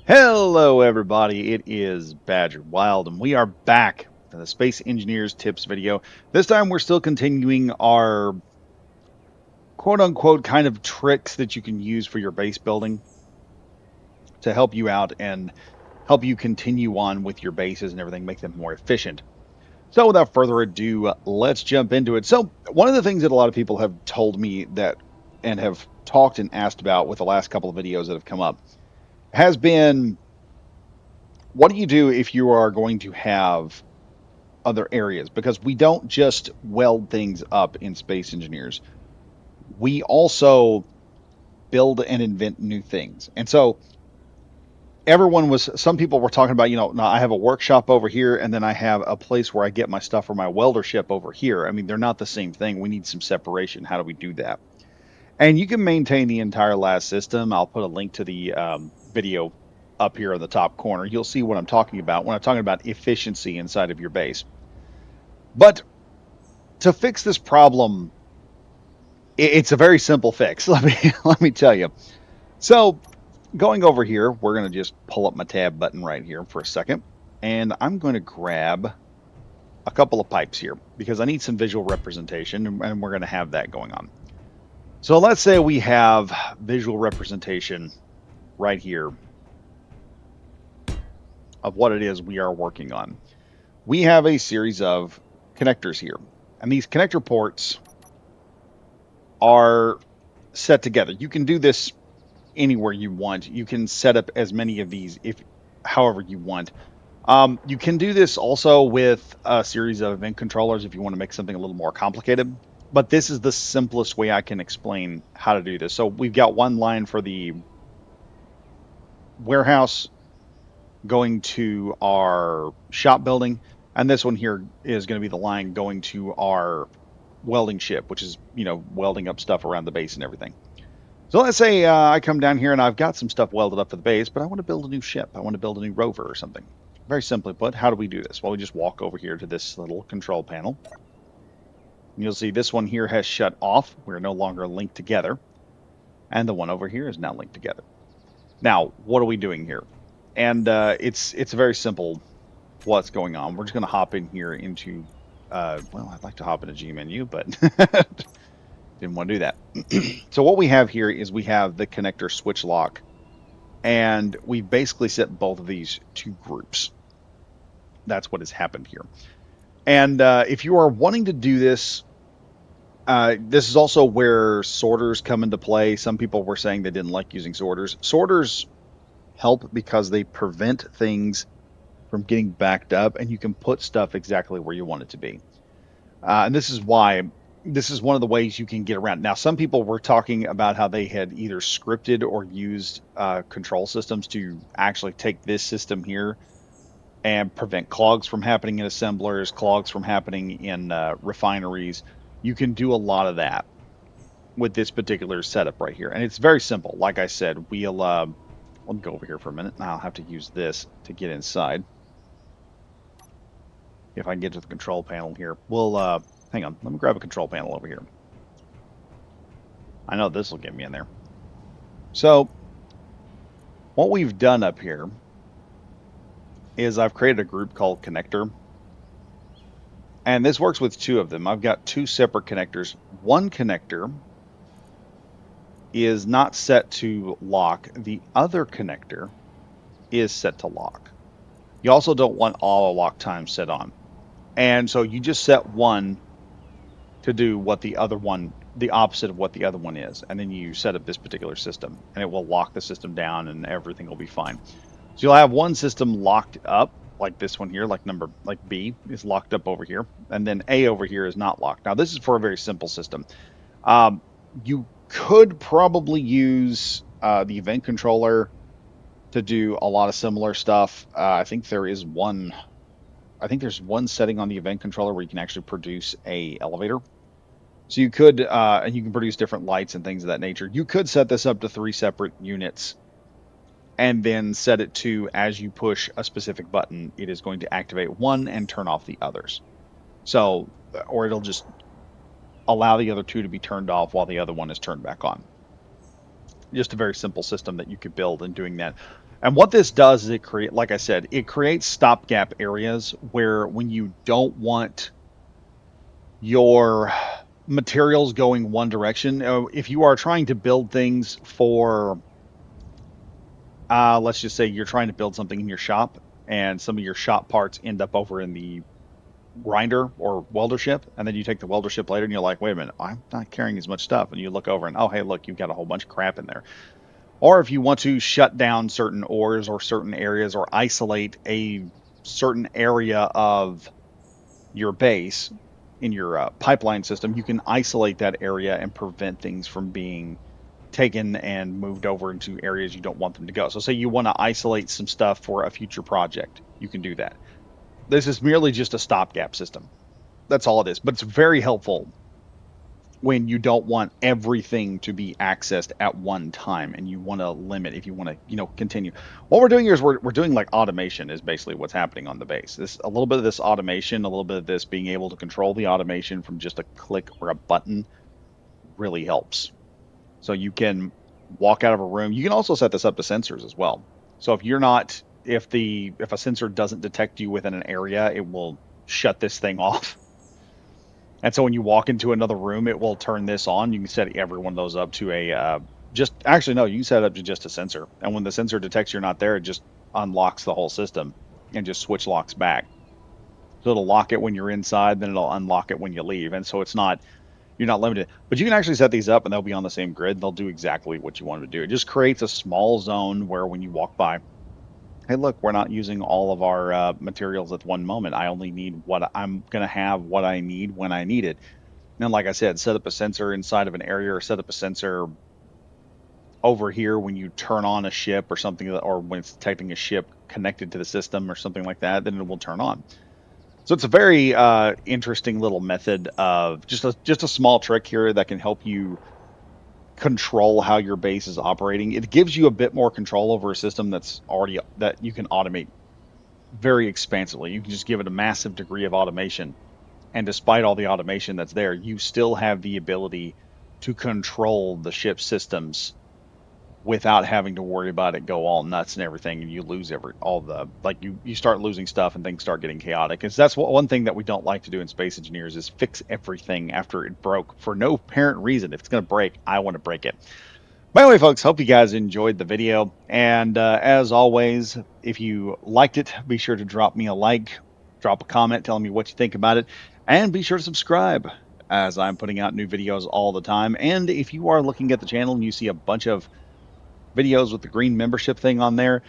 Hello, everybody. It is Badger Wild, and we are back for the Space Engineers Tips video. This time, we're still continuing our quote unquote kind of tricks that you can use for your base building to help you out and help you continue on with your bases and everything, make them more efficient. So, without further ado, let's jump into it. So, one of the things that a lot of people have told me that and have talked and asked about with the last couple of videos that have come up has been, what do you do if you are going to have other areas? Because we don't just weld things up in Space Engineers. We also build and invent new things. And so some people were talking about, now I have a workshop over here and then I have a place where I get my stuff for my weldership over here. I mean, they're not the same thing. We need some separation. How do we do that? And you can maintain the entire last system. I'll put a link to the video up here in the top corner. You'll see what I'm talking about when I'm talking about efficiency inside of your base. But to fix this problem, it's a very simple fix. Let me tell you. So going over here, we're going to just pull up my tab button right here for a second, and I'm going to grab a couple of pipes here because I need some visual representation, and we're going to have that going on. So let's say we have visual representation right here of what it is we are working on. We have a series of connectors here, and these connector ports are set together. You can do this anywhere you want. You can set up as many of these if however you want. You can do this also with a series of event controllers if you want to make something a little more complicated. But this is the simplest way I can explain how to do this. So we've got one line for the warehouse going to our shop building, and this one here is going to be the line going to our welding ship, which is, welding up stuff around the base and everything. So let's say I come down here and I've got some stuff welded up for the base, but I want to build a new ship. I want to build a new rover or something. Very simply put, how do we do this? Well, we just walk over here to this little control panel. And you'll see this one here has shut off. We're no longer linked together. And the one over here is now linked together. Now, what are we doing here? And it's very simple what's going on. We're just going to hop in here into, well, I'd like to hop into GMenu, but didn't want to do that. So what we have here is we have the connector switch lock, and we basically set both of these to groups. That's what has happened here. And if you are wanting to do this, this is also where sorters come into play. Some people were saying they didn't like using sorters. Sorters help because they prevent things from getting backed up, and you can put stuff exactly where you want it to be. And this is why this is one of the ways you can get around. Now, some people were talking about how they had either scripted or used control systems to actually take this system here and prevent clogs from happening in assemblers, clogs from happening in refineries. You can do a lot of that with this particular setup right here. And it's very simple. Like I said, let me go over here for a minute. Now I'll have to use this to get inside. If I can get to the control panel here, we'll hang on. Let me grab a control panel over here. I know this will get me in there. So what we've done up here is I've created a group called connector. And this works with two of them. I've got two separate connectors. One connector is not set to lock. The other connector is set to lock. You also don't want all lock times set on. And so you just set one to do what the other one, the opposite of what the other one is. And then you set up this particular system, and it will lock the system down and everything will be fine. So you'll have one system locked up, like this one here, like B is locked up over here. And then A over here is not locked. Now this is for a very simple system. You could probably use the event controller to do a lot of similar stuff. I think there's one setting on the event controller where you can actually produce a elevator. So you could, and you can produce different lights and things of that nature. You could set this up to 3 separate units and then set it to, as you push a specific button, it is going to activate one and turn off the others. So, or it'll just allow the other two to be turned off while the other one is turned back on. Just a very simple system that you could build in doing that. And what this does is like I said, it creates stopgap areas where when you don't want your materials going one direction, if you are trying to build things for, let's just say you're trying to build something in your shop and some of your shop parts end up over in the grinder or welder ship, and then you take the welder ship later and you're like, wait a minute, I'm not carrying as much stuff. And you look over and, oh, hey, look, you've got a whole bunch of crap in there. Or if you want to shut down certain ores or certain areas or isolate a certain area of your base in your pipeline system, you can isolate that area and prevent things from being taken and moved over into areas you don't want them to go. So say you want to isolate some stuff for a future project, you can do that. This is merely just a stopgap system. That's all it is, but it's very helpful when you don't want everything to be accessed at one time and you want to limit if you want to, continue. What we're doing here is we're doing like automation is basically what's happening on the base. This a little bit of this automation, a little bit of this being able to control the automation from just a click or a button really helps. So you can walk out of a room. You can also set this up to sensors as well. So if you're not if a sensor doesn't detect you within an area, it will shut this thing off. And so when you walk into another room, it will turn this on. You can set every one of those up to a just actually no, you can set it up to just a sensor. And when the sensor detects you're not there, it just unlocks the whole system and just switch locks back. So it'll lock it when you're inside, then it'll unlock it when you leave. And so you're not limited. But you can actually set these up and they'll be on the same grid. They'll do exactly what you want them to do. It just creates a small zone where when you walk by, hey, look, we're not using all of our materials at one moment. I only need what I'm going to have what I need when I need it. And like I said, set up a sensor inside of an area or set up a sensor over here when you turn on a ship or something, or when it's detecting a ship connected to the system or something like that, then it will turn on. So it's a very interesting little method of just a small trick here that can help you control how your base is operating. It gives you a bit more control over a system that you can automate very expansively. You can just give it a massive degree of automation. And despite all the automation that's there, you still have the ability to control the ship systems without having to worry about it go all nuts and everything, and you lose you start losing stuff and things start getting chaotic. Because that's one thing that we don't like to do in Space Engineers is fix everything after it broke for no apparent reason. If it's going to break, I want to break it. By the way, folks, hope you guys enjoyed the video. And as always, if you liked it, be sure to drop me a like, drop a comment telling me what you think about it, and be sure to subscribe as I'm putting out new videos all the time. And if you are looking at the channel and you see a bunch of videos with the green membership thing on there,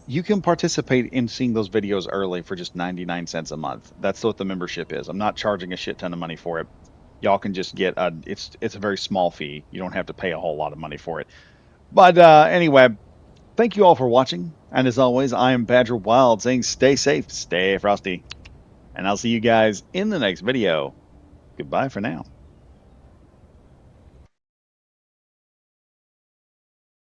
you can participate in seeing those videos early for just 99 cents a month. That's what the membership is. I'm not charging a shit ton of money for it. Y'all can just get it's a very small fee. You don't have to pay a whole lot of money for it. But anyway, thank you all for watching. And as always, I am Badger Wild saying stay safe, stay frosty. And I'll see you guys in the next video. Goodbye for now.